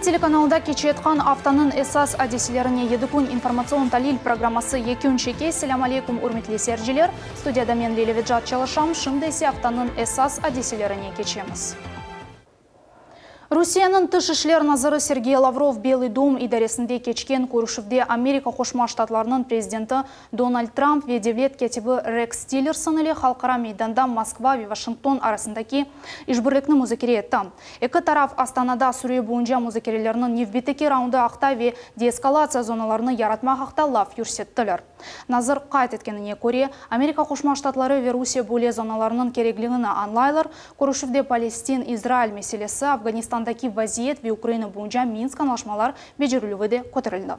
телеканалда кечетқан афтанын эсас адеселеріне едікун информацион талил программасы екеун чеке. Селам алейкум, урметли серджилер. Студияда мен Лелевиджат Чалышам, шымдайсы афтанын эсас адеселеріне кечеміз. Русияның тыш ішлер назары Сергей Лавров Белый дом идаресінде кечкен көрішівде Америка Қошма Штатларының президенті Дональд Трамп ве девлет кетібі Рекс Тиллерсон или халқара мейданда Москва ве Вашингтон арасындаки ишбірлікні музыкере етті. Екі тараф Астанада сүре бойынша музыкерелерінің невбетеке раунды ақта ве деэскалация зоналарыны яратмақ ақта лав юрсеттілер. Назыр қайт еткеніне көре, Америка Қошма Штатлары ве Русия бөле зоналарының кереглігіні анлайлар, көрішівде Палестин, Израиль меселесі, Афганистандaki вазиет ве Украина бойынша Минск анlaşmalar бежерілуіде көтерілді.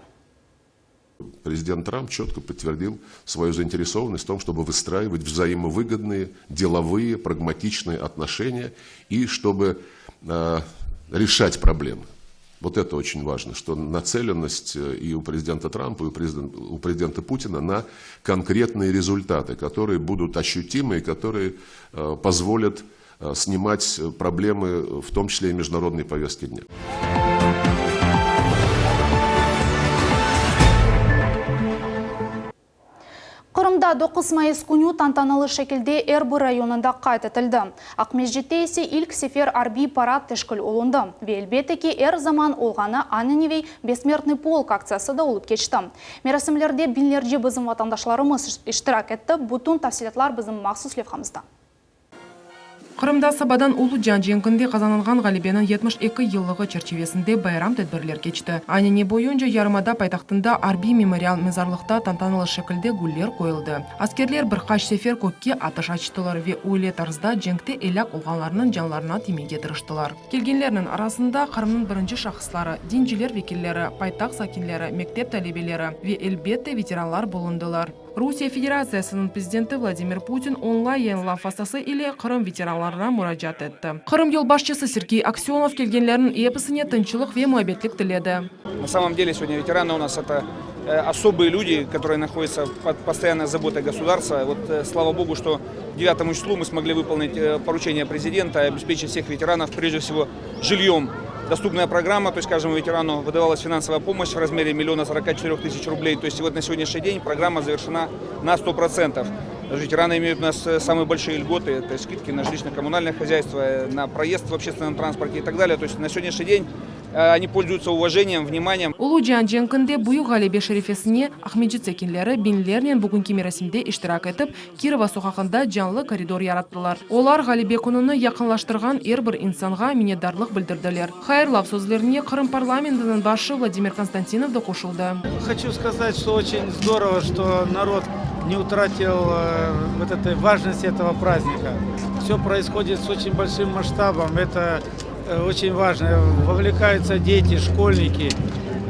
Президент Трамп четко подтвердил свою заинтересованность в том, чтобы выстраивать взаимовыгодные, деловые, прагматичные отношения и чтобы решать проблемы. Вот это очень важно, что нацеленность и у президента Трампа, и у президента Путина на конкретные результаты, которые будут ощутимы и которые позволят снимать проблемы, в том числе и международной повестки дня. Қырымда 9 майыс күні тантаналы шекілде Эрбі районында қайт етілді. Ақмежетте есе ilk сефер арби парад тешкіл олынды. Ве әлбетеке әр заман олғаны Анненевей бессмертный полк акциясы да олып кечті. Мерасимлерде бинлерде бізім ватандашларымыз іштирак етті. Бұтын тafsilatlар бізім мақсус левхамызда. Қырымда Сабадан Улу Джанженкінде қазанылған Ғалибенің 72 йыллығы черчевесінде байрам тәдбірлер кечті. Анене бойынша ярымада пайтақтында Арби мемориал мезарлықта тантанылы шекілде гүллер қойылды. Аскерлер бір қаш сефер көкке атыш açтылар ве ойле тарзда женгте эляк олғанларының жанларына тимеге тырыштылар. Келгенлерінің арасында Қырымның бірінші шақыслары, динжилер векиллері, пайтақ сакинлері, мектеп талебелері ве элбетте ветеранлар болындылар. Русия Федерациясының президенті Владимир Путин онлайн лафасасы или Қырым ветеранларына мұражат етті. Қырым елбасшысы Сергей Аксенов келгенлерінің эпосыне тынчылық ве муабетлік тіледі. На самом деле сегодня ветераны у нас это особые люди, которые находятся под постоянной заботой государства. Вот слава богу, что 9 числу мы смогли выполнить поручение президента и обеспечить всех ветеранов прежде всего жильем. Доступная программа, то есть каждому ветерану выдавалась финансовая помощь в размере 1 044 000 рублей. То есть вот на сегодняшний день программа завершена на 100%. Ветераны имеют у нас самые большие льготы, это скидки на жилищно-коммунальное хозяйство, на проезд в общественном транспорте и так далее. То есть на сегодняшний день они пользуются уважением, вниманием. Улу Джанженкінде бұйы Ғалибе шерифесіне Ахмеджет секенлері бинлерінен бүгінгі мерасимде іштирак етіп, Кирова соқақында жанлы коридор яраттылар. Олар Ғалибе күніні яқынлаштырған әрбір инсанға миннетдарлық білдірділер. Хайырлап сөзлеріне Қырым парламентінің басшы Владимир Константинов да қошылды. Хочу сказать, что очень здорово, что народ не утратил вот этой важности этого праздника. Все происходит с очень большим масштабом. Это очень важно. Вовлекаются дети, школьники.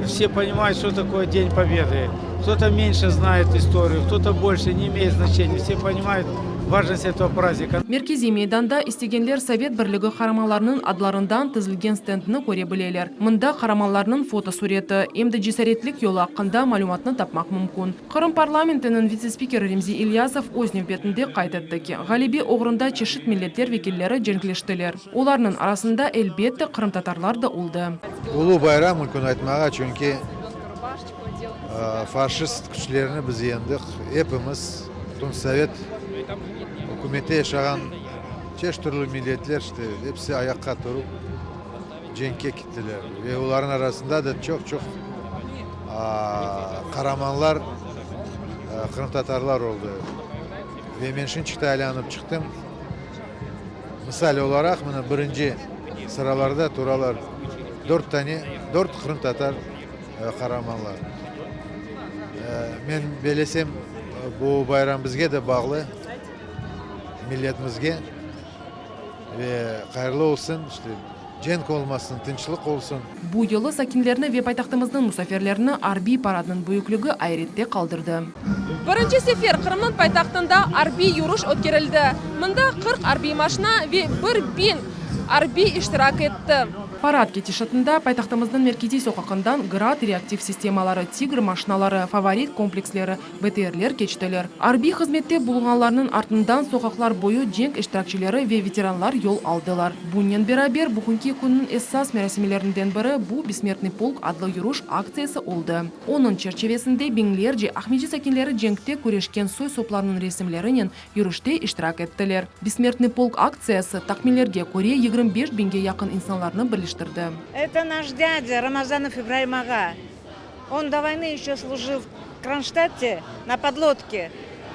Все понимают, что такое День Победы. Кто-то меньше знает историю, кто-то больше, не имеет значения. Все понимают важность этого праздника. Меркези мейданда истегенлер Совет бірлігі қарамаларының адларындан тізілген стендіні көре білелер. Мұнда қарамаларының фотосуреті, емді жесаретлік yolu ақында малюматны тапмақ мүмкін. Қырым парламентінің вице-спикері Ремзи Ильясов өз нөвбетінде қайт етті ки, Ғалибе оғырында чешет миллеттер векиллері жеңгілештілер. Оларының арасында әлбетті Қырым татарлар да олды. Улу байрам мүмкін айтмаға, чөнки фашист күчлеріні біз ендік, епіміз, Совет Үкіметте yaşаған чеш түрлі миллетлер, hepsi ayakқа тұрып, женге кеттілер. Ve олардың арасында да çok қараманлар, Қырым татарлар oldu. Ve мен шынчықта айланып çıktım. Misal olarak, birinci sıralarda turalar 4 Қырым татар қараманлар. Мен белесем, bu bayram bizge de bağlı. Milletімізге қайырлы olsun, женг olmasın, тынчылық olsun. Бұл yılı sakinlerini ve paytaxtımızın musafirlerini Arbi paradının büyüklüğü ayrette kaldırdı. Birinci sefer Kırım'ın paytaxtında Arbi yürüyüş ötkerildi. Mında 40 Arbi maşına ve 1000 Arbi iştirak etti. Парад кетишатында пайтақтымыздың меркети соқақындан град реактив системалары, тигр машиналары, фаворит комплекслері, БТРлер кечтелер. Арби қызметте болғанларының артынан соқақлар бойы женг іштиракчилері ве ветеранлар yol алдылар. Bunyan beraber бүгінгі күннің эссас мерасимелерінден бірі бұл бессмертный полк адлы юруш акциясы oldu. Onun çerçevesinde binlerce Ахмеди сәкенлері жеңкте көрешкен сой сопларының ресімлерінен юруште иштирак еттілер. Бессмертный полк акциясы тақмилерге көре 25 бинге якын инсанларны бірліштірді. Это наш дядя Рамазанов Ибраим Ага. Он до войны еще служил в Кронштадте на подлодке.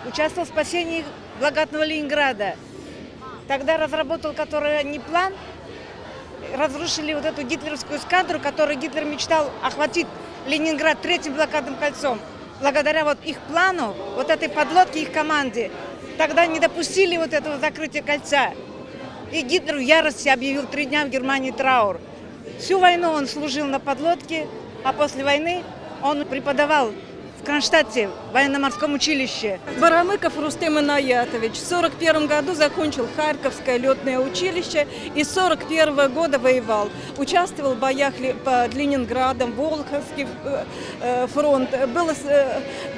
Участвовал в спасении благодатного Ленинграда. Тогда разработал не план. Разрушили вот эту гитлеровскую эскадру, которую Гитлер мечтал охватить Ленинград третьим блокадным кольцом. Благодаря вот их плану, вот этой подлодке, их команде, тогда не допустили вот этого закрытия кольца. И Гитлер в ярости объявил 3 дня в Германии траур. Всю войну он служил на подлодке, а после войны он преподавал в Кронштадте, в военно-морском училище. Барамыков Рустем Инаятович в 1941 году закончил Харьковское летное училище и с 1941 года воевал. Участвовал в боях под Ленинградом, Волховский фронт.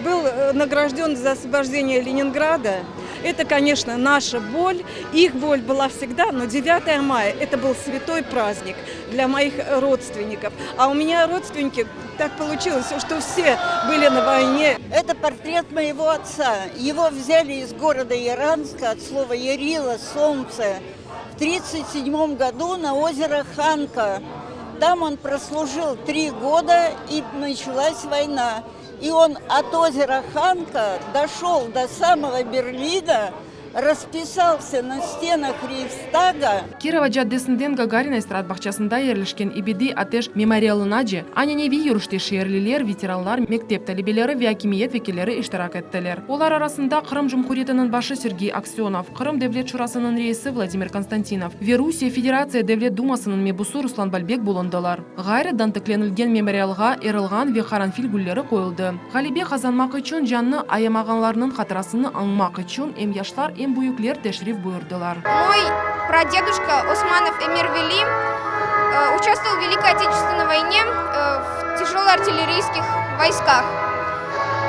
Был награжден за освобождение Ленинграда. Это, конечно, наша боль. Их боль была всегда, но 9 мая это был святой праздник для моих родственников. А у меня родственники, так получилось, что все были на войне. Это портрет моего отца. Его взяли из города Яранска от слова «ярила», «солнце», в 1937 году на озеро Ханка. Там он прослужил 3 года, и началась война. И он от озера Ханка дошел до самого Берлина, расписался на стенах Рейхстага. Кирова жаддесінден Гагарин эстрад бақчасында ерлішкен ибиди атеш мемориалына же, аненеви юруште шерлилер, ветеранлар, мектеп талибелері ве акимиет векелері иштирак еттілер. Олар арасында Қырым Жумхуриетінің башы Сергей Аксенов, Қырым Девлет Шурасының рейсі Владимир Константинов, Русия Федерация Девлет Думасының мебусу Руслан Балбек болындылар. Ғайры дантыкленілген мемориалға эрылған ве харанфил гүллері қойылды. Ғалибе қазанмақ үшін жанны аямағанларының қатырасыны аңмақ үшін эм яшлар им буюклер тешриф буйырдылар. Мой прадедушка Османов Эмир Вели участвовал в Великой Отечественной войне в тяжелоартиллерийских войсках.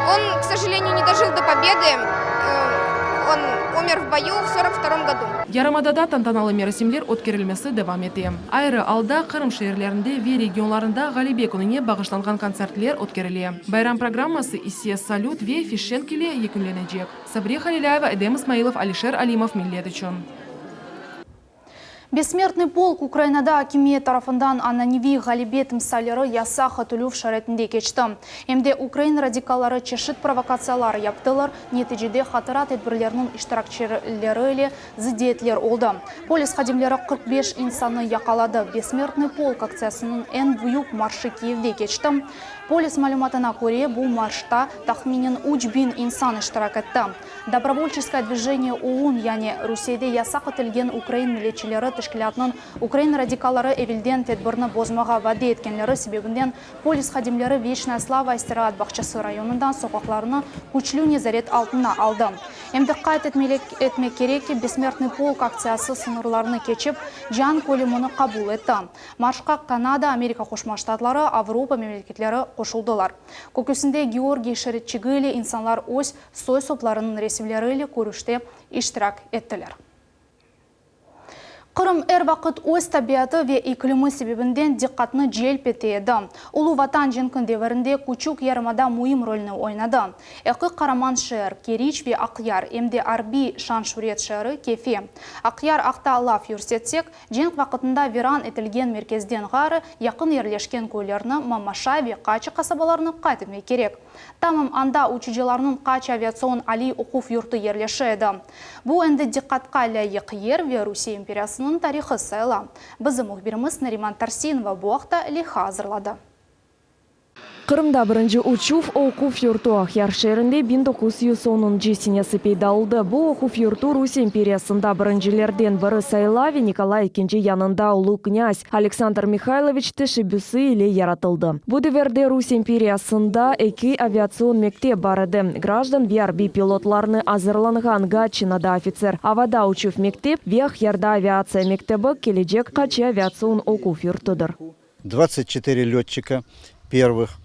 Он, к сожалению, не дожил до победы. Он умер в бою в 1942 году. Ярамадада тантаналы мерасимлер өткерілмесі девам ете. Айры алда Қырым шehirlerinde ве регионларында Ғалибе күніне бағышланған концертлер өткеріле. Байрам программасы исия салют ве фишенкеле екінленежек. Сабри Халиляева, Эдем Исмаилов, Алишер Алимов, Миллет үшін. Бессмертный полк Украинада акимиет тарафындан ананеви Ғалибе тымсалері яса хатулюв шаретінде кечті. Емде Украин радикалары чешит провокациялары яптылар, нетижеде хатырат етбірлерінің иштиракчилері еле зидетлер олды. Полис хадимлері 45 инсаны яқалады. Бессмертный полк акциясының ән бұйық маршы Киевде кечті. Полис малюматына көре бұл маршта тахминен 3000 инсан иштирак етті. Добровольческое движение ОУН, яне Русейде яса қытылген Украин милетчилері тішкілятның Украин радикалары эвилден тедбірні бозмаға вәде еткенлері себебінден полис хадимлері Вечная слава истираат бақчасы районындан соқақларыны күчлю незарет алтына алды. Емді қайт етмек кереке бессмертный полк акциясы сынырларыны кечіп, жан көлеміні қабул етті. Маршқа Канада, Америка Қошма Штатлары, Авропа мемлекетлері қошылдылар. Көкесінде Георгий Шеретчигілі инсанлар ось сой сопларының ресімлері көріште иштирак еттілер. Қырым әр вақыт өз табиаты ве иклимы себебінден диққатны желп етеді. Улу ватан женкін деверінде күчук ярымада муим рөліні ойнады. Әқы қараман шәр, Керич ве Ақяр, емде Арби Шаншурет шәрі кефе. Ақяр ақта алаф юрсетсек, женк вақытында веран етілген меркезден ғары яқын ерлешкен көйлеріні Мамаша ве Қачы қасабаларыны қайтымай керек. Тамым анда учуджиларының Қачы авиацион али оқуф юрты ерлеші еді. Бұл әнді диққатқа ләйік ер ве Русия империясының тарихы сайла. Бізі мұхбиріміз Нариман Тарсинова бұақта лиха азырлады. Кырымда бірінші учув окув юрту Ахяр шерінде 1910 сенесі пейдалды. Бұл окув юрту Русь империясында біріншілерден бірі Сайлави Николай II янында ұлы князь Александр Михайлович Тишибюсы иле яратылды. Будыверде Русь империясында эки авиацион мектеп бар еді. Граждан VRB пилотларны азырланған Гатчинада офицер. Авада учув мектеп, Вехярда авиация мектебі кележек қачы авиацион окув юртыдыр. 24 летчика первых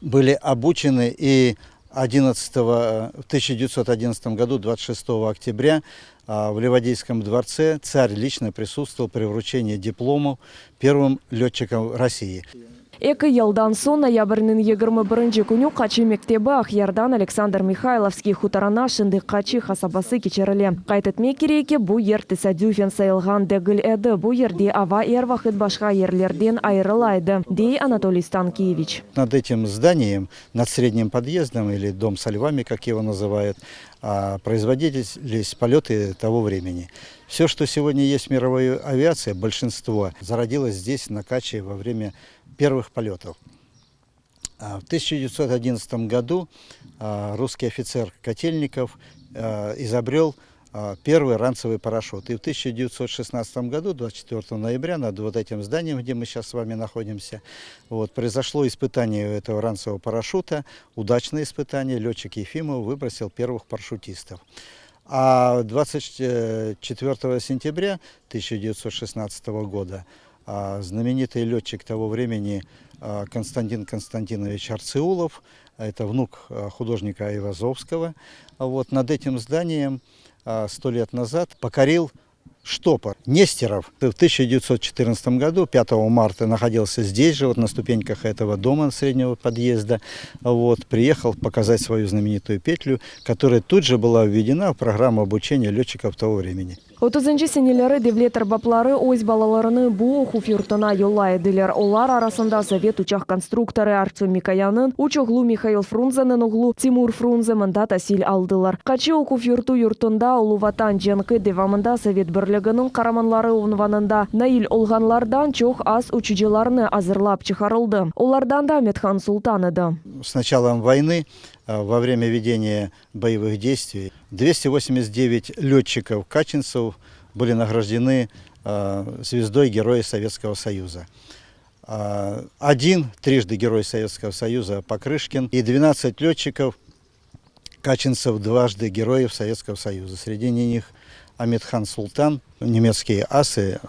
были обучены, и в 1911 году, 26 октября, в Ливадийском дворце царь лично присутствовал при вручении дипломов первым летчикам России. Екі елдан соң ноябрьнің 21 күні қачы мектебі Ахярдан Александр Михайловский хутарана шынды қачы хасабасы кечерілі. Қайтытме кереке бұ ерті сәдюфен сайылған дегіл әді. Бұ ерде ава ер вақыт башқа ерлерден айрылайды, дей Анатолий Станкевич. Над этим зданием, над средним подъездом, или дом со львами, как его называют, производились полеты того времени. Все, что сегодня есть в мировой авиации, большинство зародилось здесь, на Каче, во время первых полетов. В 1911 году русский офицер Котельников изобрел первый ранцевый парашют. И в 1916 году, 24 ноября, над вот этим зданием, где мы сейчас с вами находимся, произошло испытание этого ранцевого парашюта, удачное испытание. Летчик Ефимов выбросил первых парашютистов. А 24 сентября 1916 года знаменитый летчик того времени Константин Константинович Арцеулов, это внук художника Айвазовского, над этим зданием 100 лет назад покорил штопор Нестеров. В 1914 году, 5 марта, находился здесь же, на ступеньках этого дома среднего подъезда. Приехал показать свою знаменитую петлю, которая тут же была введена в программу обучения летчиков того времени. 30 сенелері девлет арбаплары өз балаларыны бұ оқув юртына йолайдылар. Олар арасында совет учақ конструкторы Арцу Микаянын, учоғлу Михаил Фрунзенің оғлу Тимур Фрунзе мында тасил алдылар. Қачы оқув юртында Улы Ватан женқы девамында совет бірлігінің қараманлары ұнванында Наил олғанлардан чоқ аз учуджиларны азырлап чықарылды. Олардан да Медхан Султан еді. С началом войны, во время ведения боевых действий, 289 летчиков-качинцев были награждены звездой Героя Советского Союза. Один трижды Герой Советского Союза Покрышкин и 12 летчиков-качинцев дважды Героев Советского Союза. Среди них Медхан Султан. Немецкие асы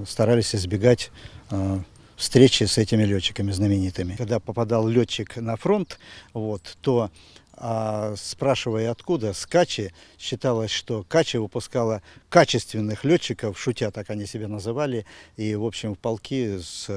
старались избегать встречи с этими летчиками знаменитыми. Когда попадал летчик на фронт, то, спрашивая откуда, с Качи, считалось, что Качи выпускала качественных летчиков, шутя так они себя называли, и, в общем, в полки с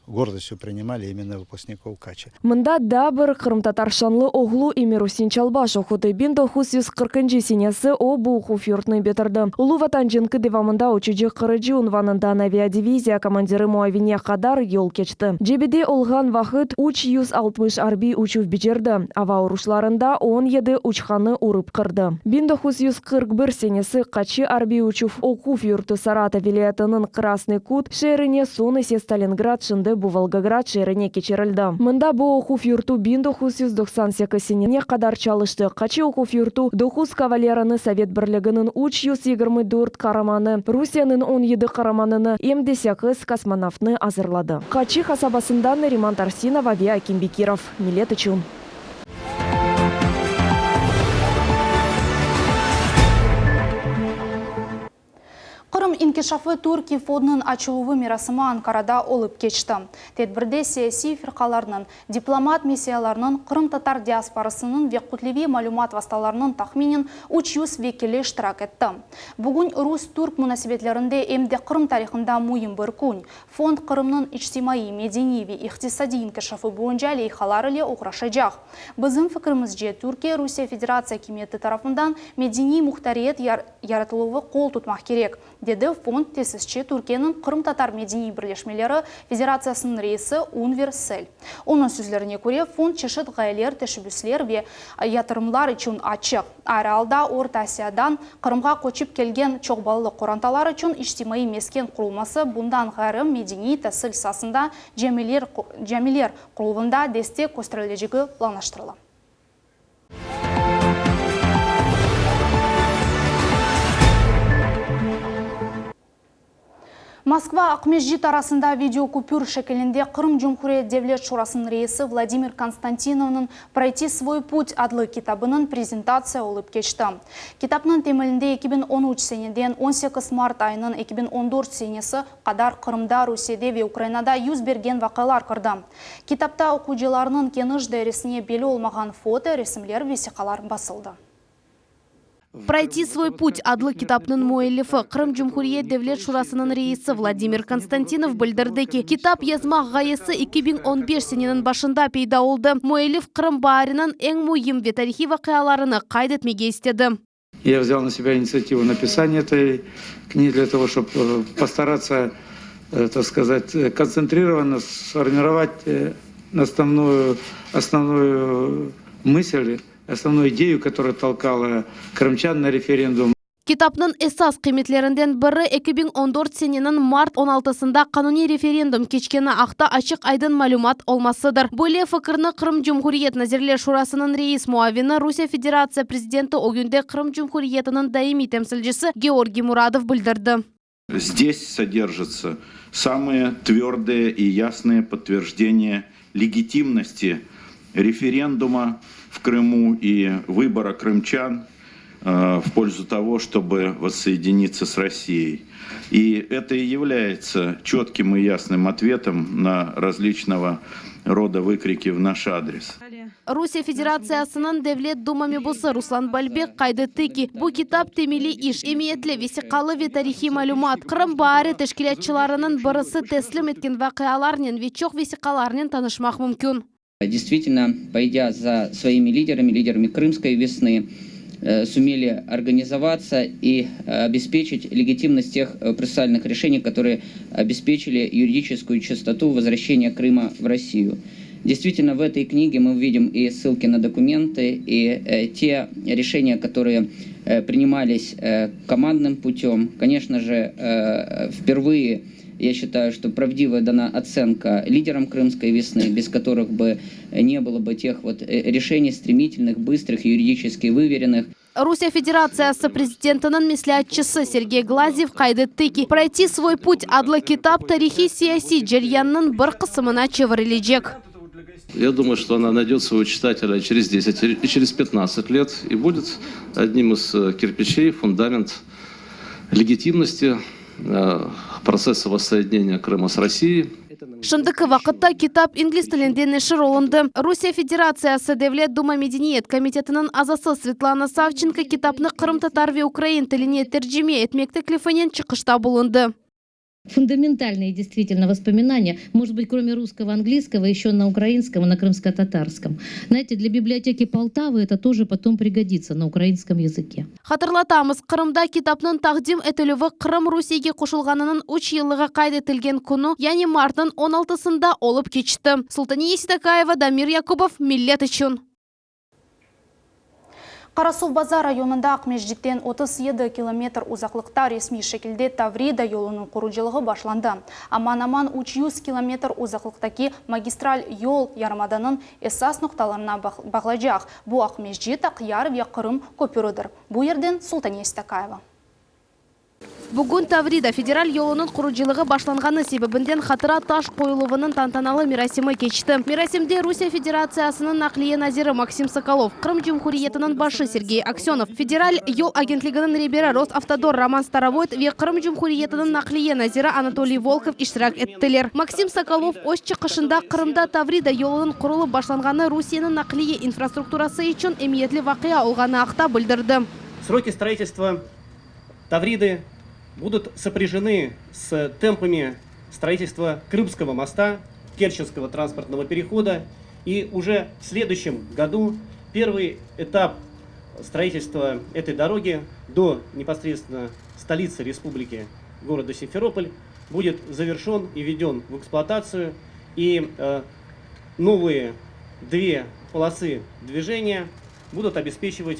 гордостью принимали именно выпускников Качи. Мында дабыр Кырым-Татаршанлы оғлу Эмирусин Чалбаш оқуты 1940 сенесі о бұқу фюртны бетірді. Улы Ватан женқы девамында учуджи қырыжы унванында авиадивизия командиры Муавине қадар ел кечті. Жебеде олған вақыт 360 арби учув бечерді. Ава ұрушларында 17 учханы урып қырды. 1941 сенесі Качы арби учув окув юрты Сарата вилиятының Красный Кут шеріне сонысы Сталинград шынды бұ Волгоград шеріне кечерілді. Мында бұ окув юрту 1998 сеніне қадар чалышты. Качы окув юрту 9 кавалераны Совет бірлігінің 324 қараманы, Русияның 17 қараманыны, 78 космонавтны азырлады. Качы хасабасында Нариман Тарсинов, Авиа Кимбекиров, Милет Ичун. Қырым инкишафы Турки фонның ачуы мирасымы Анкарада олып кечті. Тедбірде саяси фирқаларының, дипломат миссияларының, Қырым татар диаспорасының векутлеви малюмат васталарының тахминен 300 векелі штырак етті. Бүгін Рус-Турк мұнасибетлерінде емде Қырым тарихында мойын бір күн. Фонд Қырымның ичтимаи, меденеви, иқтисади инкишафы бойынша лейхалары ле оқырашайжақ. Біздің фікірімізде Түркия Русия Федерация кеметі тарафындан медени мұхтариет яратылуы қол тұтмақ керек, деді деді фонд тесісші Түркияның Қырым-Татар медени бірлешмелері Федерациясының рейсі Унвер Сель. Оның сөзлеріне көре фонд чешет ғайлер, тәшібіслер ве ятырымлар үшін ачық. Әрі алда Орта Азиядан Қырымға көчіп келген чоғбалылы қоранталар үшін іштимаи мескен құрылмасы бұндан ғәрі медени тәсіл сасында жәмелер құрылығында десте көстірілежігі ланаштырылы. Москва Ақмежит арасында видеокупюр шекелінде Қырым Жұмхурия Девлет Шурасының рейсі Владимир Константиновның «Пройти свой путь» адлы китабының презентация олып кешті. Китапның темелінде 2013 сенеден 18 март айының 2014 сенесі қадар Қырымда, Русияде ве Украинада юз берген вақалар кірді. Китапта оқучыларының кеніш дәресіне белі олмаған фото, ресімлер, весиқалар басылды. «Пройти свой путь» адлы китапның муэллифі Қырым Жұмхурия Девлет Шурасының рейсі Владимир Константинов білдірді ки, китап язмақ ғайысы 2015 сененің башында пейда олды. Муэллиф Қырым баарынан ең муйым ве тарихи вақияларыны қайдетмеге істеді. Я взял на себя инициативу написания этой книги для того, чтобы постараться, так сказать, концентрированно сформировать основную мысль, основную идею, которая толкала крымчан на референдум. Китапның эсас қиметлерінден бірі 2014 сененің март 16-сында қануни референдум кечкені ақта ашық айдын малюмат олмасыдыр. Бөле фікірні Қырым Жұмхуриет Назирлер Шурасының рейс муавины Русия Федерация президенті огюнде Қырым Жұмхуриетінің даими темсілжісі Георгий Мурадов білдірді. Здесь содержатся самые твердые и ясные подтверждения легитимности референдума в Крыму и выбора крымчан в пользу того, чтобы воссоединиться с Россией. И это и является четким и ясным ответом на различного рода выкрики в наш адрес. Русия Федерациясының Девлет Думами бұсы Руслан Бальбек қайдетті ки, бұл китап темелі иш, емиетлі весиқалы ве тарихи малюмат. Қырым бары тәшкілетчіларының бірысы тәслім еткен вақияларнен ве чоқ весиқаларнен танышмақ мүмкін. Действительно, пойдя за своими лидерами Крымской весны, сумели организоваться и обеспечить легитимность тех процессуальных решений, которые обеспечили юридическую чистоту возвращения Крыма в Россию. Действительно, в этой книге мы видим и ссылки на документы, и те решения, которые принимались командным путем. Конечно же, впервые я считаю, что правдивая дана оценка лидерам Крымской весны, без которых бы не было бы тех вот решений стремительных, быстрых, юридически выверенных. Русия Федерациясы президентінің мислятчысы Сергей Глазев қайдетті ки, пройти свой путь адлы китап тарихи сияси жерьянның бір қысымына чевірілежек. Я думаю, что она найдет своего читателя через 10 и через 15 лет и будет одним из кирпичей, фундамент легитимности процесса воссоединения Крыма с Россией. Шындықы вақытта китап инглиз тілінде нешір олынды. Русия Федерациясы Девлет Дума Медениет комитетінің азасы Светлана Савченко китапны Қырым-Татар ве Украин тіліне тәржіме етмек теклифінен чықышта болынды. Фундаментальные действительно воспоминания, может быть, кроме русского, английского, еще на украинском и на крымско-татарском. Знаете, для библиотеки Полтавы это тоже потом пригодится на украинском языке. Хатырлатамыз, Қырымда китапның тақдим етілігі Қырым Русияге қошылғанының 3 жылығы қайдетілген күні, яғни мартын 16-сында олып кечті. Султания Еситакаева, Дамир Якубов, Миллет үшін. Қарасу базар районында Ақмежиттен 37 километр ұзақлықта ресми шекілде Таврида yolының құрылжылығы башланды. Аман-аман 300 километр ұзақлықтаки магистраль yol ярмаданын эсас нұқталарына бағлайжақ. Бұ Ақмежит, Ақяр ве Қырым көпірідір. Бұ ерден Султания Еситакаева. Бүгін Таврида федераль yolының құрылжылығы башланғаны себебінден хатыра таш қойылуының тантаналы мирасимы кечті. Мирасимде Русия Федерациясының нақлие назиры Максим Соколов, Қырым Жұмхуриетінің башы Сергей Аксенов, федераль yol агентлігінің ребері Росавтодор Роман Старовойт ве Қырым Жұмхуриетінің нақлие назиры Анатолий Волков иштирак еттілер. Максим Соколов өз чықышында Қырымда Таврида yolының құрылы башланғаны Русияның нақлие инфраструктурасы үшін эмиетлі вақия олғаны ақта білдірді. Сроки строительства Тавриды будут сопряжены с темпами строительства Крымского моста, Керченского транспортного перехода. И уже в следующем году первый этап строительства этой дороги до непосредственно столицы республики города Симферополь будет завершен и введен в эксплуатацию. И новые 2 полосы движения будут обеспечивать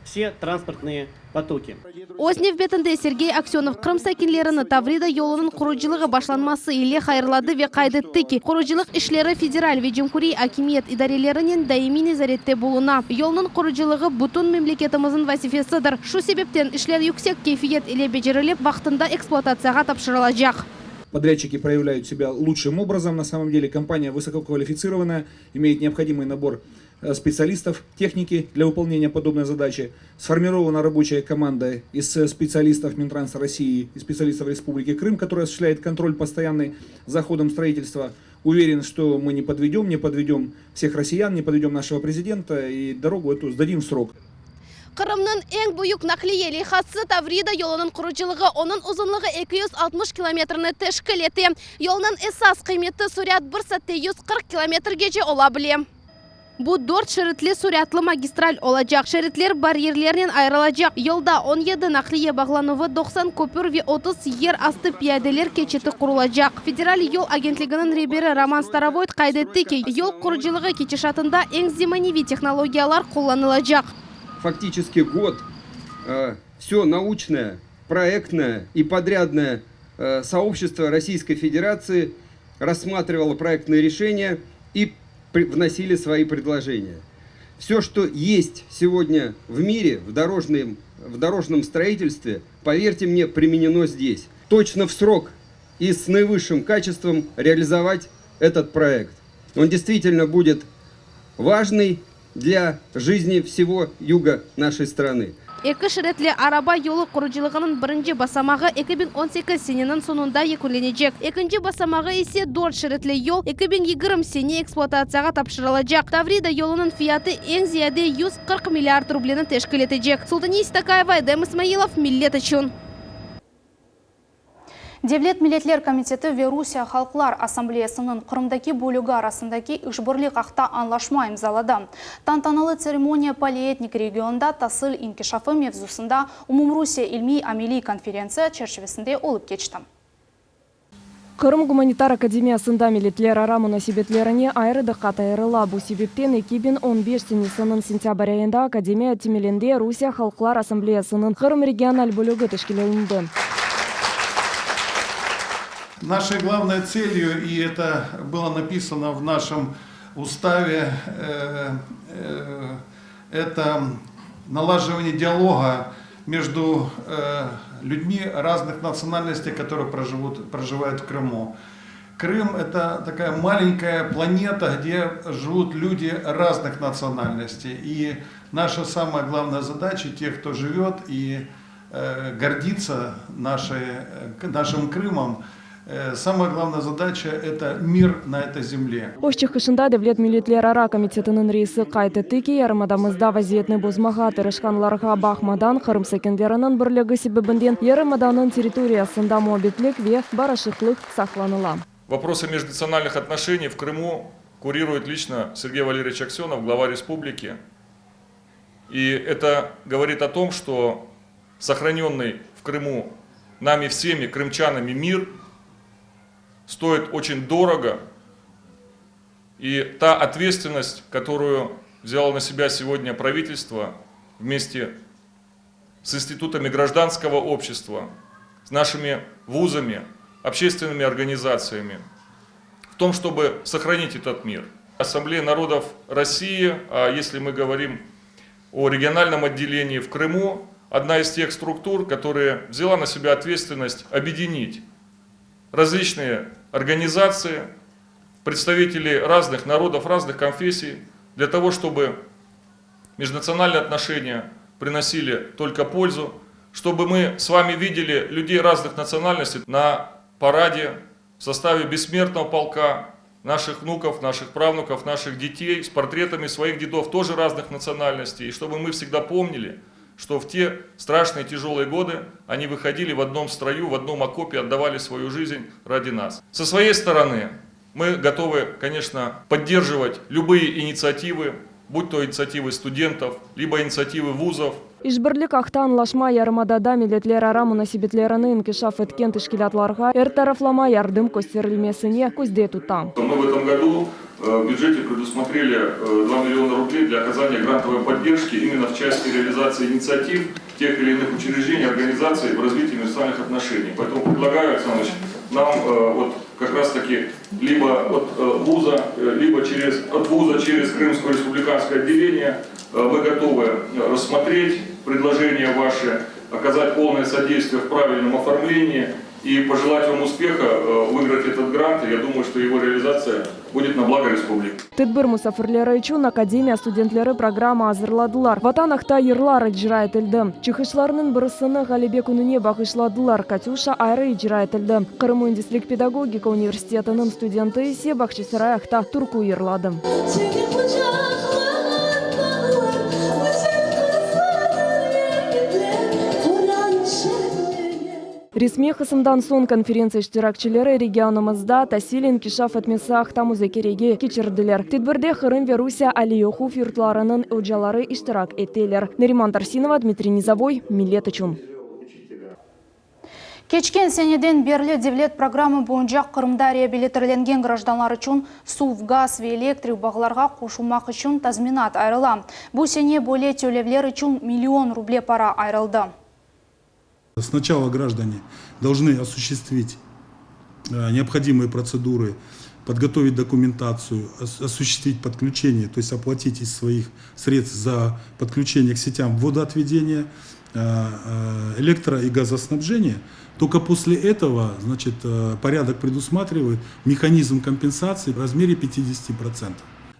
все транспортные потоки. Ознев бетінде Сергей Аксенов Крым сәкинлеріні Таврида yolunun құружилығы башланмасы иле хайырлады ве қайдетті ки, құружилық ішлері федераль ве жемхури акимиет идарелерінен даими незаретте болуна. Yolunun құружилығы бүтін мемлекетіміздің вазифесідір. Шу себептен ішлер yüksek кейфиет иле бежеріліп, вақтында эксплуатацияға тапшырылacak. Подрядчики проявляют себя лучшим образом. На самом деле компания высококвалифицированная, имеет необходимый набор специалистов, техники для выполнения подобной задачи. Сформирована рабочая команда из специалистов Минтранса России и специалистов Республики Крым, которая осуществляет контроль постоянный за ходом строительства. Уверен, что мы не подведем всех россиян, не подведем нашего президента и дорогу эту сдадим в срок. Қырымның ең бұйық нақлие лихасы Таврида yolunun құружилығы, оның ұзынлығы 260 километрны тәшкіл ете. Yolunun esas қиметі сүрят 1 сәтте 140 километргече ола біле. Bu 4 şeritlі сүрятлы магистраль olacak. Şeritlер барьерлерінен айрылacak. Yolda 17 нақлие бағлануы, 90 көпір ve 30 yer asты piyadeler keçеті құрылacak. Федераль yol агентлігінің ребері Роман Старовойт қайдетті ки, yol құружилығы keçішатында ең заманауи технологиялар қолданылacak. Фактически год все научное, проектное и подрядное сообщество Российской Федерации рассматривало проектные решения и вносили свои предложения. Все, что есть сегодня в мире, в дорожном строительстве, поверьте мне, применено здесь. Точно в срок и с наивысшим качеством реализовать этот проект. Он действительно будет важный для жизни всего юга нашей страны. Екі шеретлі араба yolu құружилығының бірінші басамағы 2018 сененің сонында екіленecek. Екінші басамағы есе 4 шеретлі yol 2020 сене эксплуатацияға тапшырылacak. Таврида yolunun fiyatı ең зияде 140 миллиард рублені тәшкіл етecek. Султани Истакаева, Эдем Исмаилов, Миллет үшін. Девлет Миллетлер комитеті Верусия Халқлар Ассамблеясының Қырымдаки бөлігі арасындаки үшбірлік ақта анлашма имзалады. Тантаналы церемония полиэтник регионда тасыл инкишафы мевзусында Умумрусия илми амели конференция черчевесінде олып кечті. Қырым гуманитар академиясында милетлер ара мұнасибетлеріне айрыдыққа тайырыла. Бұл себептен 2015 сенесінің сентябрь айында академия темеленде Русия Халқлар Ассамблеясының Қырым региональ бөлігі тәшкіленді. Нашей главной целью, и это было написано в нашем уставе, это налаживание диалога между людьми разных национальностей, которые проживают в Крыму. Крым – это такая маленькая планета, где живут люди разных национальностей. И наша самая главная задача, тех, кто живет и гордится нашим Крымом, самая главная задача – это мир на этой земле. Ошчық қышында Девлет Милетлер ара комитетінің рейсі қайтетті ки, ярымадамызда вазиетні бозмаға тырышқанларға бақмадан Қырым сәкендерінің бірлігі себебінден ярымаданның территориясында муабетлік ве барашықлық сақланыла. Вопросы межнациональных отношений в Крыму курирует лично Сергей Валерьевич Аксенов, глава республики. И это говорит о том, что сохраненный в Крыму нами всеми крымчанами мир стоит очень дорого, и та ответственность, которую взяло на себя сегодня правительство вместе с институтами гражданского общества, с нашими вузами, общественными организациями, в том, чтобы сохранить этот мир. Ассамблея народов России, а если мы говорим о региональном отделении в Крыму, одна из тех структур, которая взяла на себя ответственность объединить различные организации, представители разных народов, разных конфессий, для того, чтобы межнациональные отношения приносили только пользу, чтобы мы с вами видели людей разных национальностей на параде в составе бессмертного полка, наших внуков, наших правнуков, наших детей, с портретами своих дедов тоже разных национальностей, и чтобы мы всегда помнили, что в те страшные тяжелые годы они выходили в одном строю, в одном окопе, отдавали свою жизнь ради нас. Со своей стороны мы готовы, конечно, поддерживать любые инициативы, будь то инициативы студентов, либо инициативы вузов. Ишбірлік акта анлашма ярымадада миллетлер ара мунасибетлеріні инкишаф еткен тышкилатларға эр тарафлама ярдым көстерілмесіне көзде тута. Мы в этом году в бюджете предусмотрели 2 миллиона рублей для оказания грантовой поддержки именно в части реализации инициатив тех или иных учреждений, организаций в развитии межнациональных отношений. Поэтому предлагаю, Александр Ильич, нам вот как раз таки либо от вуза, либо от вуза через Крымское республиканское отделение мы готовы рассмотреть предложения ваши, оказать полное содействие в правильном оформлении и пожелать вам успеха выиграть этот грант. Я думаю, что его реализация будет на благо республики. Тедбір мұсафірлері үшін Академия студентлері программа азырладылар. Ватанақта ерлар ижра етілді. Чехышларының бірісіні Ғалибе күніне бағышладылар. Катюша айры ижра етілді. Қырым Өндислік педагогика университетінің студенті есе Бақшисараяқта турку ерлады. Ресми қысымдан сон конференция иштиракчылары регионымызда тәсил инкишаф этмесі ақта музыкереге кечірділер. Тедбірде Қырым Веруся Алиоху фиртларының өджалары иштирак еттелер. Нариман Тарсинова, Дмитрий Низовой, Милет үшін. Кечкен сенеден берлі девлет программы бойынша Қырымда реабилитирленген гражданлар үшін су, газ ve электрик бағыларға қошылмақ үшін тазминат айрыла. Бұл сене более төлевлер үшін миллион рублей пара айрылды. Сначала граждане должны осуществить необходимые процедуры, подготовить документацию, осуществить подключение, то есть оплатить из своих средств за подключение к сетям водоотведения, электро- и газоснабжения. Только после этого, значит, порядок предусматривает механизм компенсации в размере 50%.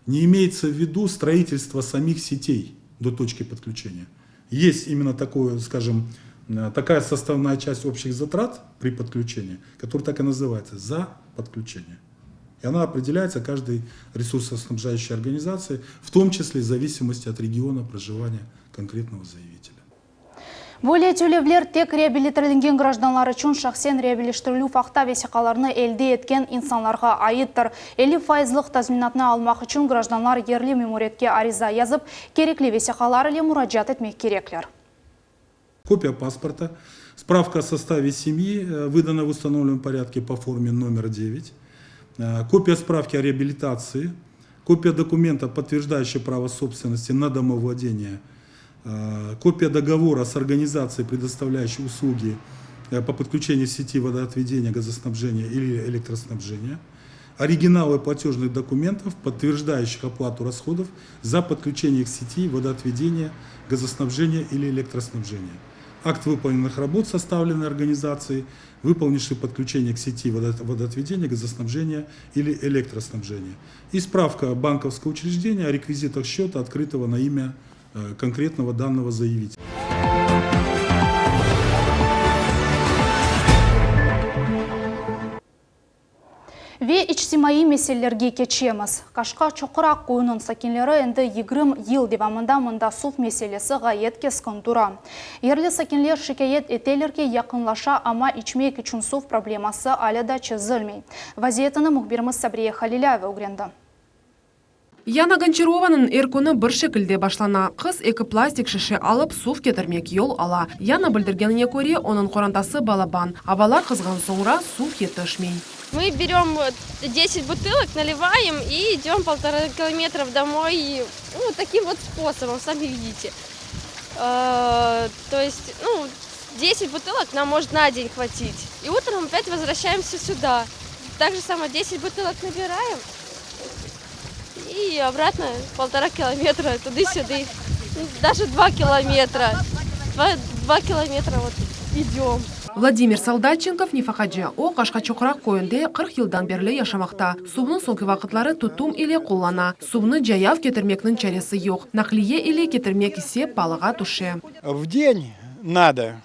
Не имеется в виду строительство самих сетей до точки подключения. Есть именно такое, скажем, такая составная часть общих затрат при подключении, которая так и называется «за подключение». И она определяется каждой ресурсоснабжающей организацией, в том числе в зависимости от региона проживания конкретного заявителя. Более төлевлер тек реабилитирленген гражданлар үшін шақсен реабилиштірілу фақта весиқаларыны әлде еткен инсанларға айыттыр. 50% тазминатны алмақ үшін гражданлар ерлі мемориетке ариза язып, керекли весиқалар или мураджат етмек кереклер. Копия паспорта, справка о составе семьи, выдана в установленном порядке по форме номер 9, копия справки о реабилитации, копия документа, подтверждающего право собственности на домовладение, копия договора с организацией, предоставляющей услуги по подключению сети водоотведения, газоснабжения или электроснабжения, оригиналы платежных документов, подтверждающих оплату расходов за подключение к сети водоотведения, газоснабжения или электроснабжения. Акт выполненных работ, составленной организацией, выполнившей подключение к сети водоотведения, газоснабжения или электроснабжения. И справка банковского учреждения о реквизитах счета, открытого на имя конкретного данного заявителя. Ве ичтимаи меселлерге кечеміз. Кашқа чоқырақ қойының сакинлері әнді 20 ел девамында мұнда суф меселесі ғайет кескін тұра. Ерлі сакинлер шикает етелерге яқынлаша, ама ичмек үшін суф проблемасы әлі да чезілмей. Вазиетіні мұхбиріміз Сабрия Халиляева ұгренді. Яна Гончарованың эркуны бір шекілде башлана. Қыз екі пластик шеше алып суф кетірмек ел ала. Яна білдіргеніне көре, оның қорантасы балабан. Абала қызған соңра суф етішмей. Мы берем 10 бутылок, наливаем и идем 1,5 километра домой. Ну, таким вот способом, сами видите. То есть, 10 бутылок нам может на день хватить. И утром опять возвращаемся сюда. Так же самое 10 бутылок набираем. И обратно 1,5 километра, туда-сюда. Даже 2 километра. 2 километра вот идем. Владимир Солдатченков нефахаджи. О Қашқа чоқырақ қойынды 40 елдан берлі яшамақта. Субның соңғы вақытлары тұтум или қоллана. Субны жаяв кетірмекнің чаресі жоқ. Нақлие или кетірмек есе балыға туше. В день надо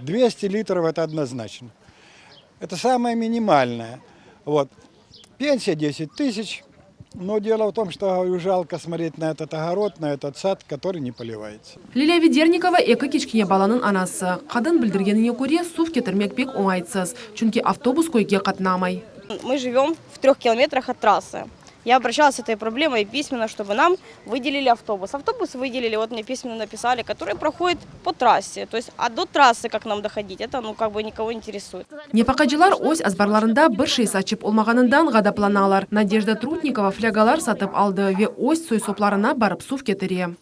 200 литров, это однозначно. Это самое минимальное. Вот. Пенсия 10 тысяч. Но дело в том, что жалко смотреть на этот огород, на этот сад, который не поливается. Лилия Ведерникова екі кешкене баланың анасы. Қадын білдіргеніне көре суф кетірмек бек оңайсыз, чүнки автобус көйге қатынамай. Мы живем в 3 километрах от трассы. Я обращалась с этой проблемой письменно, чтобы нам выделили автобус. Автобус выделили, вот мне письменно написали, который проходит по трассе. То есть, а до трассы как нам доходить, это никого не интересует. Нефакажилар ось азбарларында бір шей сачып олмағанындан ғадапланалар. Надежда Трутникова флягалар сатып алды ве ось сойсопларына барып сув кетіре.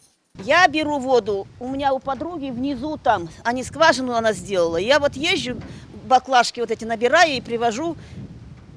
Я беру воду, у меня у подруги внизу там, они скважину она сделала. Я вот езжу, баклажки вот эти набираю и привожу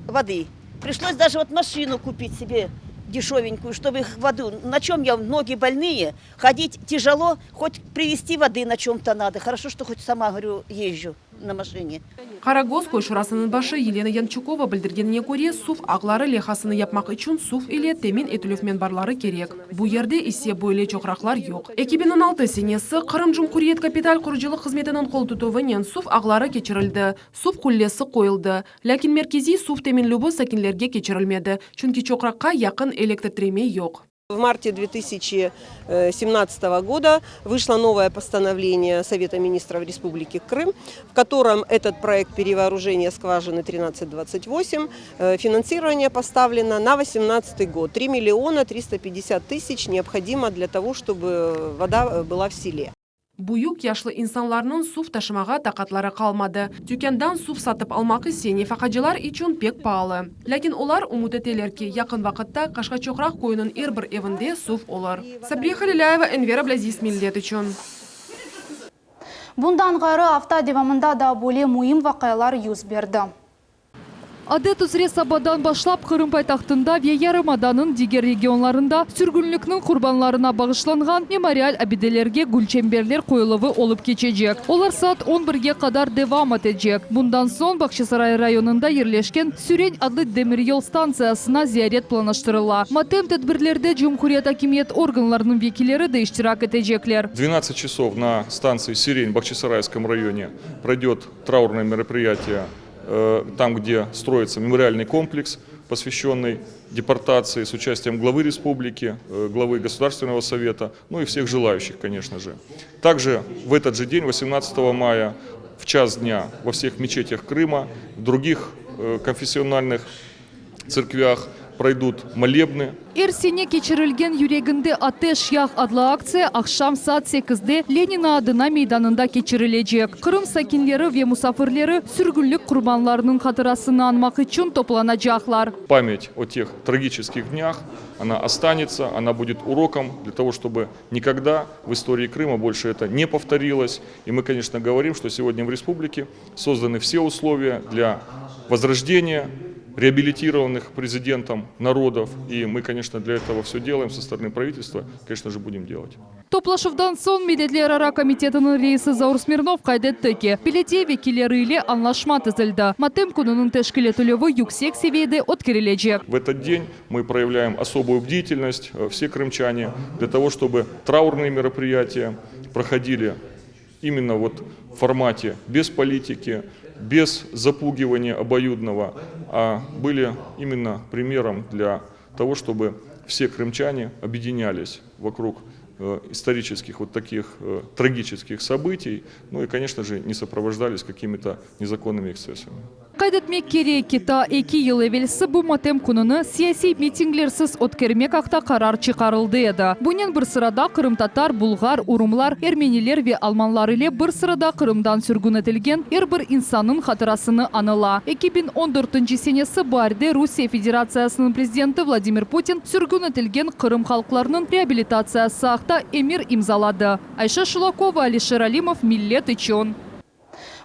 воды. Пришлось даже вот машину купить себе дешевенькую, чтобы их воду. На чем я, ноги больные, ходить тяжело, хоть привезти воды на чем-то надо. Хорошо, что хоть сама, говорю, езжу на машине. Қарагоз койшурасының башы Елена Янчукова білдіргеніне көре сув ағлары лехасыны yapmak үшін сув или темен етілуфмен барлары керек. Бұ ерде исе бойле жоқрақлар yok. 2016 сенесі Қырым Жұмқұриет капитал құржылық қызметінің қол тұтуынен сув ағлары кечірілді. Сув құллесі қойылды. Ләкин меркези сув темен любы сәкінлерге кечірілмеді. Чүнки жоқраққа яқын электртреме yok. В марте 2017 года вышло новое постановление Совета министров Республики Крым, в котором этот проект перевооружения скважины 1328, финансирование поставлено на 2018 год. 3 миллиона 350 тысяч необходимо для того, чтобы вода была в селе. Буюк яшлы инсанларның сув ташымаға тақатлары қалмады. Дүкендан сув сатып алмақы сене фақаджылар için пек паалы. Ләкин олар умут етелер ки, яқын вақытта Қашқа чоқрақ койының бір евінде сув олар. Сабриха Лиляева, Энвера Блазис миллет үшін. Bundan gayrı hafta devamında da böyle mühim vakalar yüz verdi. Адет үзре сабадан башлап Кырым пайтахтында ве Ярымаданын дигер регионларында сүргүнлүктүн курбанларына багышланган мемориал абиделерге гүлчемберлер коюлуу олуп кечежек. Олар саат 11-ге кадар девам этежек. Bundan соң Бакчысарай районунда жерлешкен Сүрень адлы демир жол станциясына зиярет планыштырыла. Матем тедбирлерде Жумхурият акимиет органларынын векилери да иштирак этежеклер. 12 часов на станции Сирень в Бахчисарайском районе пройдет траурное мероприятие, там, где строится мемориальный комплекс, посвященный депортации с участием главы республики, главы Государственного совета, ну и всех желающих, конечно же. Также в этот же день, 18 мая, в час дня во всех мечетях Крыма, в других конфессиональных церквях пройдут молебны. Эрсене кечирилген юрегинде Атеш Ях адлы акция акшам саат 8-де Ленин адына мейданында кечирилежек. Кырым сакинлери ве мусафирлери сүргүнлүк курбанларынын катырасын анмак үчүн топланажаклар. Память о тех трагических днях, она останется, она будет уроком для того, чтобы никогда в истории Крыма больше это не повторилось. И мы, конечно, говорим, что сегодня в республике созданы все условия для возрождения реабилитированных президентом народов. И мы, конечно, для этого все делаем со стороны правительства, конечно же, будем делать. Топлашывдан соң Милетлер ара комитетінің рейсі Заур Смирнов кайдетті ки, билете векилері ile анлашма тізілді. Матем күнінің тәшкілі төлеві юксек севейді откерележек. В этот день мы проявляем особую бдительность, все крымчане, для того, чтобы траурные мероприятия проходили именно вот в формате без политики, без запугивания обоюдного, а были именно примером для того, чтобы все крымчане объединялись вокруг исторических вот таких трагических событий, ну и, конечно же, не сопровождались какими-то незаконными эксцессами. Кайдетмек керек кита 2 ел evvelsi bu матем күнүнө саясий митингlersiz өткөрмек акта карар чыгарылды эди. Бунун бир сырада кырым татар, булгар, урумлар, эрменилер ве алманлар эле бир сырада Кырымдан сүргүн этилген бир инсанын катырасыны аныла. 2014-сенеси Барде Русия Федерациясынын президенти Владимир Путин сүргүн этилген Кырым халкларынын реабилитациясы акта эмир имзалады. Айша Шулакова, Алишер Алимов, Миллет үчүн.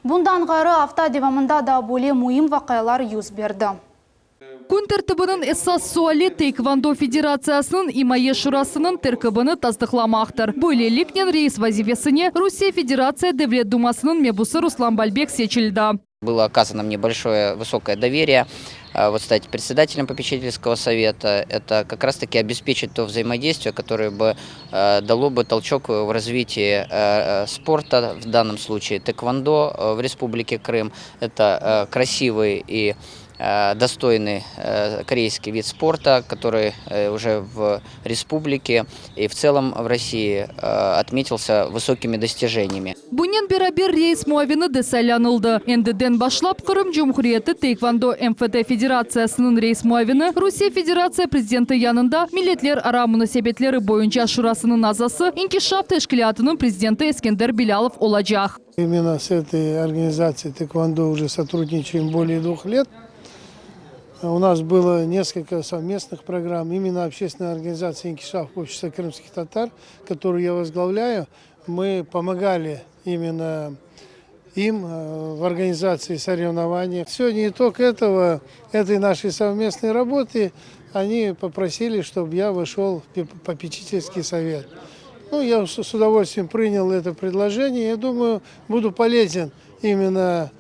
Bundan gayrı hafta devamında da böyle mühim vakalar yüz verdi. Күн тәртібінің эсас суали Тэквондо Федерациясының имае шурасының тәркібіні таздықламақтыр. Бөйлелікнен рейс вазифесіне Русия Федерация Девлет Думасының мебусы Руслан Бальбек сечілді. Было оказано мне большое, высокое доверие. Вот стать председателем попечительского совета, это как раз-таки обеспечит то взаимодействие, которое бы дало бы толчок в развитии спорта, в данном случае тэквондо в Республике Крым. Это красивый и достойный корейский вид спорта, который уже в республике и в целом в России отметился высокими достижениями. Bunyan beraber reis muavini de saylanıldı. Endiden başlap Kırım Cumhuriyeti Taekwondo MFT Federasyasının reis muavini Rusya Federatsiya Prezidenti yanında Milletler Ara Münasebetleri Boyunca Şurasının azası İnkişaf Teşkilatı'nın Prezidenti Eskender Bilalov olacak. Именно с этой организацией Taekwondo уже сотрудничаем более 2 лет. У нас было несколько совместных программ. Именно общественная организация «Инкишаф» общества крымских татар, которую я возглавляю, мы помогали именно им в организации соревнований. Сегодня итог этой нашей совместной работы, они попросили, чтобы я вошел в попечительский совет. Ну, я с удовольствием принял это предложение. Я думаю, буду полезен именно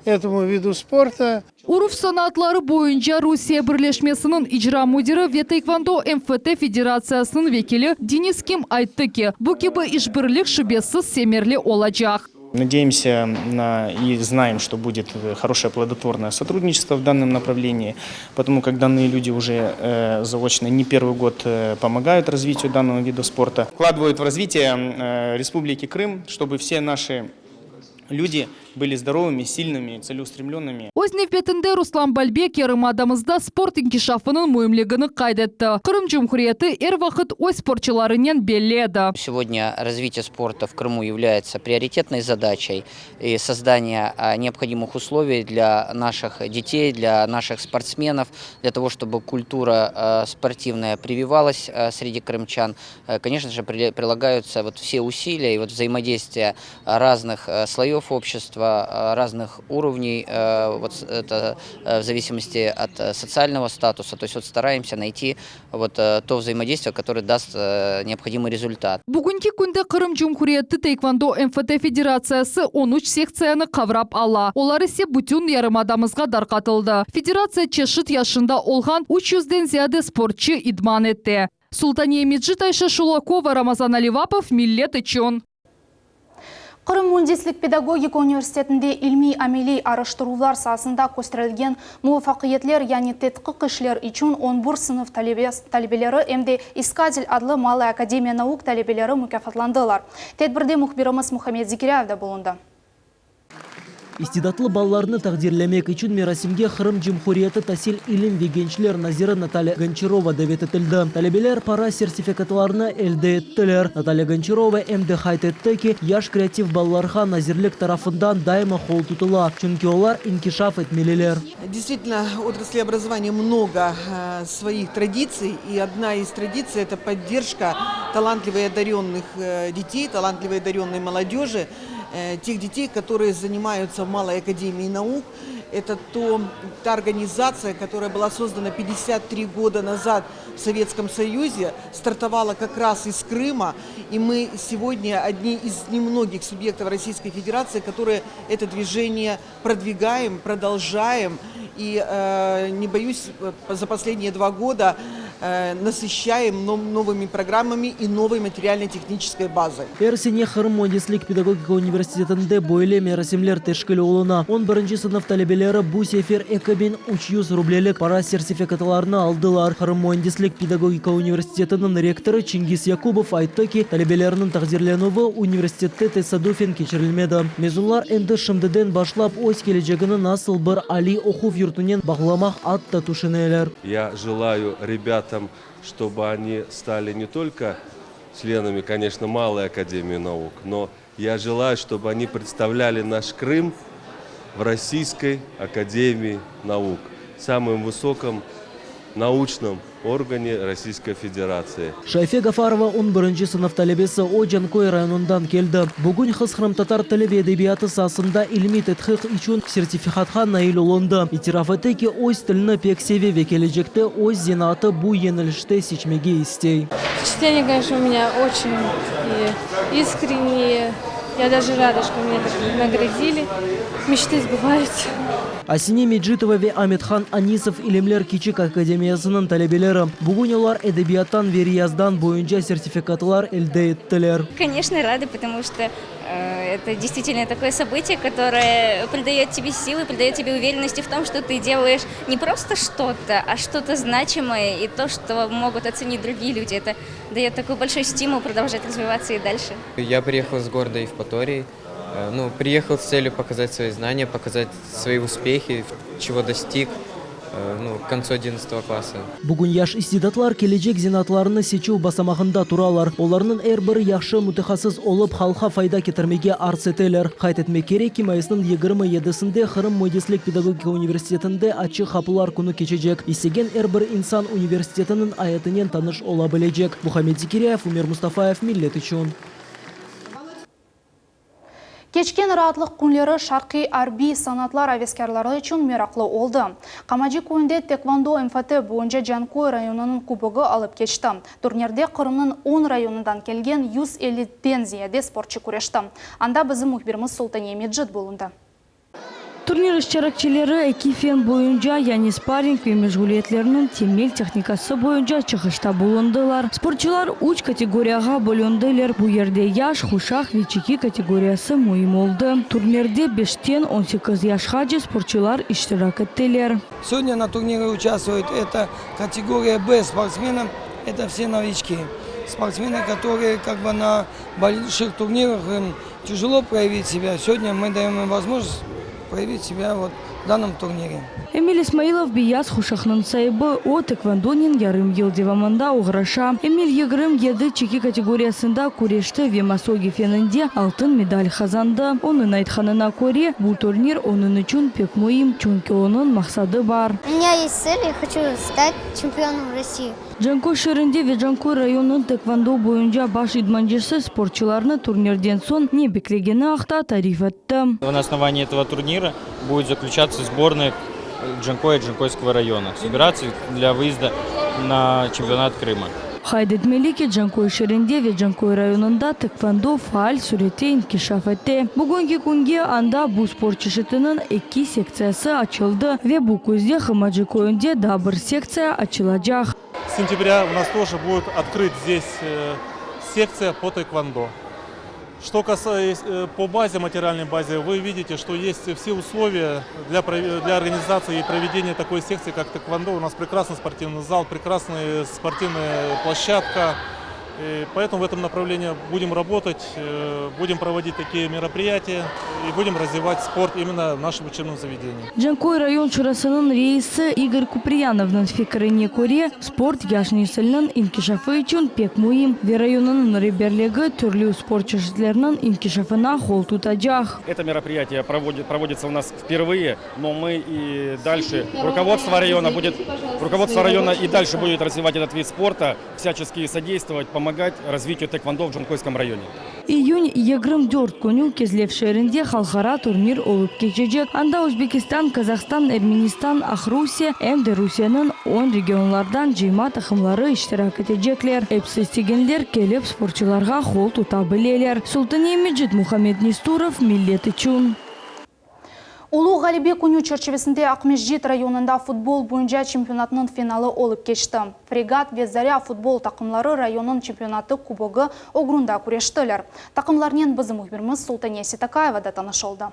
этому виду спорта. Uruf sanatları boyunca Rusya Birleşmesi'nin icra müdürü ve Taekwondo MFT Federasyası'nın vekili Deniz Kim aytты ki, bu gibi işbirlik şüphesiz semerli olacak. Надеемся и знаем, что будет хорошее плодотворное сотрудничество в данном направлении, потому как данные люди уже заочно не первый год помогают развитию данного вида спорта, вкладывают в развитие Республики Крым, чтобы все наши люди были здоровыми, сильными, целеустремленными. Öz nefbetinde Ruslan Balbek yarımadamızda sport inkişafının mühimligini kaydetti. Kırım Cumhuriyeti her vakit o sporçularından belli edi. Сегодня развитие спорта в Крыму является приоритетной задачей и создание необходимых условий для наших детей, для наших спортсменов, для того, чтобы культура спортивная прививалась среди крымчан. Конечно же, прилагаются все усилия и взаимодействие разных слоев общества, разных уровней, это в зависимости от социального статуса. То есть стараемся найти то взаимодействие, которое даст необходимый результат. Bugünkü günde Kırım Cumhuriyeti Taekwondo MFT Federasyası 13 seksiyonu kavrap ala. Onlar ise bütün yarımadamızga darqatıldı. Federatsiya çeşit yaşında olgan 300'den ziyade sportçı idman etti. Sultaniye Medjid, Ayşe Шулакова, Рамазан Аливапов, Millet için. Kırım Mühendislik Pedagogika Üniversitetinde ilmi-ameli araştıruvlar sahasında gösterilgen muvaffakiyetler yani tetkik işler için 11 sınıf talebeleri hem de İskadil adlı Malı Akademiya Nauk talebeleri mükafatlandılar. Tedbirde muhbirimiz Muhammed Zikriyev de bulundu. Истидатlı балларны тақдирлемек için мерасимге Kırım Cumhuriyeti Tahsil İlim ve Gençler Naziri Natalya Гончарова davet etildi. Talebeler para sertifikatlarını elde ettiler. Natalya Гончарова hem de hayt etti ki yaş kreatif ballarga nazirlik tarafından daima kol tutula. Çünkü onlar inkişaf etmeliler. Действительно, отрасли образования много своих традиций, и одна из традиций – это поддержка талантливых и одаренных детей, талантливой и одаренной молодежи, тех детей, которые занимаются в Малой Академии Наук. Это та организация, которая была создана 53 года назад в Советском Союзе, стартовала как раз из Крыма, и мы сегодня одни из немногих субъектов Российской Федерации, которые это движение продвигаем, продолжаем, и, не боюсь, за последние 2 года насыщаем новыми программами и новой материально-технической базой. Ersenye Kırım Mühendislik Pedagogika Üniversitetinde böyle merasimler teşkil oluna. 11. sınıf talebeleri bu sefer 2300 rublelik para sertifikatlarını aldılar. Kırım Mühendislik Pedagogika Üniversitetinin rektörü Çingiz Yakubov aytты ki talebelerinin takdirlenuvi üniversitette tesadüfen geçirilmedi. Mezunlar endi şimdiden başlap öz geleceğini nasıl bir ali okuv yurtundan bağlamak adda tuşuneler. Я желаю ребятам, чтобы они стали не только членами, конечно, Малой Академии Наук, но я желаю, чтобы они представляли наш Крым в Российской Академии Наук, самым высоком научном органе Российской Federasyası. Şayfe Gafarova 11. sınıf talebesi o Cankoy rayonundan geldi. Bugün Kırım Tatar Tili ve Edebiyatı sahasında ilmi tetkik için sertifikatga nail olundu. İtiraf etti ki öz tilini pek sevi ve gelecekte öz zenatı bu yenilişte seçmeyi istey. Впечатления, конечно, у меня очень искренние. Я даже рада, что меня так наградили. Мечты сбываются. Асине Меджитова ве Амитхан Анисов Илемлер Кичик Академиясының талебелері. Бүгін олар эдебияттан верияздан бойынша сертификатлар элде еттілер. Конечно, рады, потому что это действительно такое событие, которое придает тебе силы, придает тебе уверенности в том, что ты делаешь не просто что-то, а что-то значимое и то, что могут оценить другие люди. Это дает такой большой стимул продолжать развиваться и дальше. Я приехал с города Евпатории. Приехал с целью показать свои знания, показать свои успехи, чего достиг. К концу 11 класса. Бүгін яш истидатлар келечек зинатларыны сечу басамағында туралар. Оларның әрбір яхшы мүтәхассис олып халқа файда кетірмеге арз етелер. Қайт етме керек ки майысының 27-сінде Қырым Мойдеслік педагогика университетінде ачық хапылар күні кечежек. Исеген әрбір инсан университетінің аятынен таныш ола білежек. Мухаммед Зикиряев, Умер Мустафаев, Миллет үшін. Кечкен раhatlıq күнлері шарқи арби санатлар авескерлары үшін мерақлы олды. Қамаджи көйінде Теквандо МФТ бойынша Жанкой районының кубогы алып кешті. Турнирде Қырымның 10 районынан келген 150-ден зияде спортшы күрешті. Анда біздің мұхбиріміз Султан Емеджит болынды. Турнир iştirakçıları ekifen boyunca yani sparring ve meşguliyetlerinin temel teknikası boyunca çıkışta bulundular. Sporcular 3 kategoriyaga bölündüler. Bu yerde yaş, kuşak ve çeki kategoriyası mühim oldu. Turnirde 5'ten 18 yaşgacha sporcular iştirak ettiler. Сегодня на турнире участвует это категория Б спортсменов. Это все новички. Спортсмены, которые на больших турнирах тяжело проявить себя. Сегодня мы даем им возможность проявить себя в данном турнире. Эмиль Исмаилов бияз хушахның сайыбы о тэквондонин ярым ел девамында уғраша. Эмиль егрым еді чеки категориясында күрешті Вемасоги фенінде алтын медаль қазанды. Оның айтқанына көре, бұл турнир оның үшін пек мұйым, чүнкі оның мақсады бар. У меня есть цель, я хочу стать чемпионом России. Жанкой шерінде ве Жанкой районының тэквондо бойынша баш идманчысы спортчыларны турнирден сон не беклегені ақта тариф етті. На основании этого турнира будет заключаться сборная Джанкоя и Джанкойского района. Собираться для выезда на чемпионат Крыма. Хайдет Мелики Жанкой шерінде ве Жанкой районында тэквондо фаал сүрете инкишаф етті. Бүгінгі күнге анда бұл спортшы шытының 2 секциясы açıldı ве бұл көзде Хымаджи көйінде да бір секция açılacak. С сентября у нас тоже будет открыт здесь секция по тэквондо. Что касается по базе, материальной базе, вы видите, что есть все условия для организации и проведения такой секции, как тэквондо. У нас прекрасный спортивный зал, прекрасная спортивная площадка. И поэтому в этом направлении будем работать, будем проводить такие мероприятия и будем развивать спорт именно в нашем учебном заведении. Жанкой район шурасының рейсы Игорь Куприяновның фикіріне көре, спорт яш несілінің инкишафы үшін пек мұйым. Ве районының реберлігі түрлі спортшыларының инкишафына қол тұтacak. Это мероприятие проводится у нас впервые, но мы и дальше, руководство района и дальше будет развивать этот вид спорта, всячески содействовать, помогать развитию тэквондо в Жанкойском районе. Июнь 24 күні кезлев шерінде халқара турнир олып кечежек. Анда Өзбекистан, Казахстан, Эрменистан, Ахрусия, әмді Русияның 10 регионлардан жима тақымлары іштирак етежеклер. Эпсі стегенлер келіп спортчыларға қол тұта білелер. Султан Емеджит, Мухаммед Нестуров, Миллет үшін. Улу Ғалибек күні черчевесінде Ақмешжит районында футбол бойынша чемпионатының финалы олып кешті. Фрегат ве Заря футбол тақымлары районның чемпионаты кубогы огрунда күрештілер. Тақымларнен біздің мұхбиріміз Султания Сетакаева да танышылды.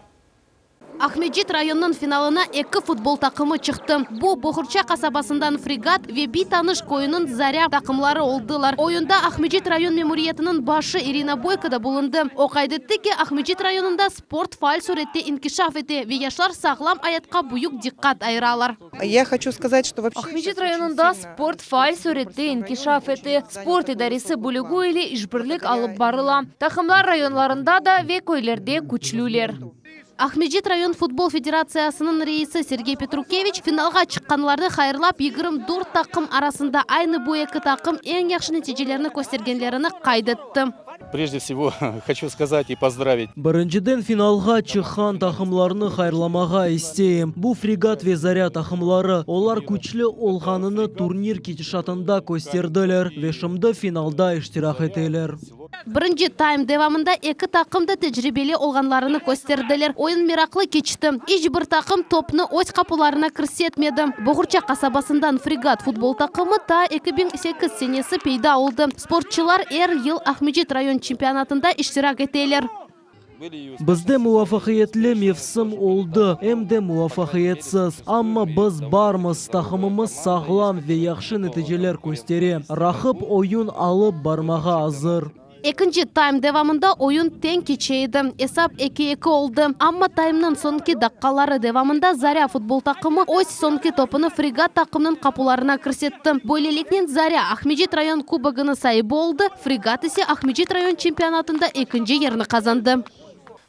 Ахмеджит районның финалына 2 футбол тақымы шықты. Бұл Бохырча қасабасындан Фрегат ве таныш койының Заря тақымлары олдылар. Ойында Ахмеджит район мемориетінің башы Ирина Бойко да болынды. Оқайдетті ке Ахмеджит районында спорт фаал суретте инкишаф ете ве яшлар сағлам аятқа бұйық диққат айралар. Я хочу сказать, что вообще Ахмеджит районында спорт фаал суретте инкишаф ете. Спорт идаресі бүлігу или ішбірлік алып барыла. Тақымлар районларында да ве көйлерде күчлілер. Ахмеджит район футбол федерациясының рейсі Сергей Петрукевич финалға шыққанларды хайырлап 24 тақым арасында айны бойекі тақым ең яқшы нәтижелерін көстергенлеріні қайдетті. Прежде всего, хочу сказать и поздравить. Біріншіден финалға чыққан тақымларыны хайрламаға істейм. Бұл фрегат ве заря тақымлары. Олар күчлі олғаныны турнир кетішатында көстерділер. Вешімді финалда іштирақ етелер. Бірінші тайм девамында екі тақымды тәжірибелі олғанларыны көстерділер. Ойын мирақлы кечті. Еш бір тақым топны өз қапыларына кірсетмеді. Бұғырча қасабасындан фрегат футбол тақымы та 2008 сенесі пейда олды. Спортчылар ел Ахмеджит район чемпионатында іштирак етелер. Бізде муафақиетлі мевсім олды, әмде муафақиетсіз. Амма біз бармыз, тақымымыз сағлам ве яқшы нәтижелер көстере. Рақып ойын алып бармаға азыр. Екінші тайм девамында ойын тең кечейді. Есап 2-2 олды. Амма таймның сонки даққалары девамында Заря футбол тақымы өз сонки топыны фрегат тақымның қапуларына кірсетті. Бойлелікнен Заря Ахмеджит район кубогыны сайыбы олды. Фрегат есе Ахмеджит район чемпионатында 2-ші ерні қазанды.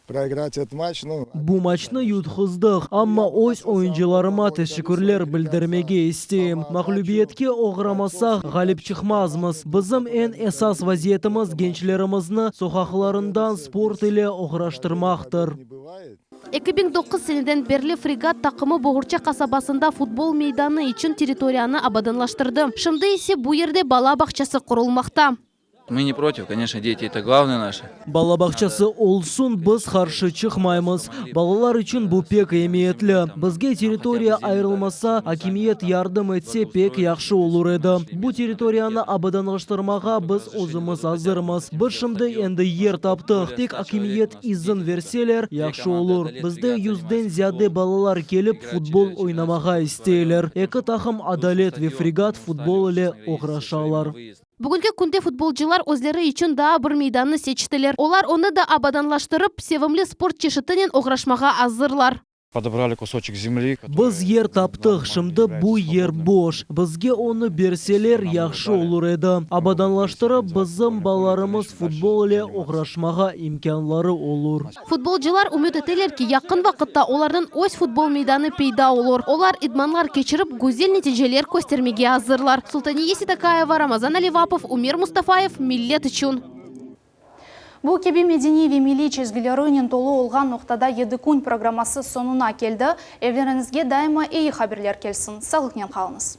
Проиграть этот матч, Бұл матчны ютқыздық, амма өз ойыншыларыма тәшікірлер білдірмеге істейм. Мағлубиетке оғырамасақ ғаліп чықмазмыз. Бізім ән әсас вазиетіміз генчлерімізні соқақларындан спорт иле оғыраштырмақтыр. 2009 сенеден берлі фрегат тақымы Бұғырча қасабасында футбол мейданы үшін территорияны абаданлаштырды. Шымды есе бұл ерде бала бақшасы құрылмақта. Мы не против, конечно, дети это главное наше. Балабақчасы олсын біз қаршы чықмаймыз. Балалар үшін бұл пек емеетлі. Бізге территория айырылмаса, акимиет ярдым етсе пек яқшы олыр еді. Бұл территорияны абаданлаштырмаға біз өзіміз азырмыз. Біз шымды енді ер таптық. Тек акимиет изін верселер яқшы олыр. Бізде 100-ден зияде балалар келіп футбол ойнамаға істейлер. Екі тақым адалет ве фрегат футбол иле оғырашалар. Бүгінгі күнде футболчылар өзлері үшін да бір мейданны сечтілер. Олар оны да абаданлаштырып, севімлі спорт чешітінен оғырашмаға азырлар. Подобрали кусочек земли. Біз ер таптық, шымды бұл ер бош. Бізге оны берселер яқшы олыр еді. Абаданлаштырып, біздің баларымыз футбол иле оғырашмаға имканлары олыр. Футболчылар үміт етелер ки, яқын вақытта олардың өз футбол мейданы пейда олыр. Олар идманлар кечіріп, гүзел нәтижелер көстермеге азырлар. Султания Ситакаева, Рамазан Аливапов, Умир Мустафаев, Миллет үшін. Бұл кебе меденеви милли чезгілерінен толы олған ноқтада еді күн программасы сонына келді. Evlerіңізге дайыма ей хаберлер келсін. Сағылықнен қалыңыз.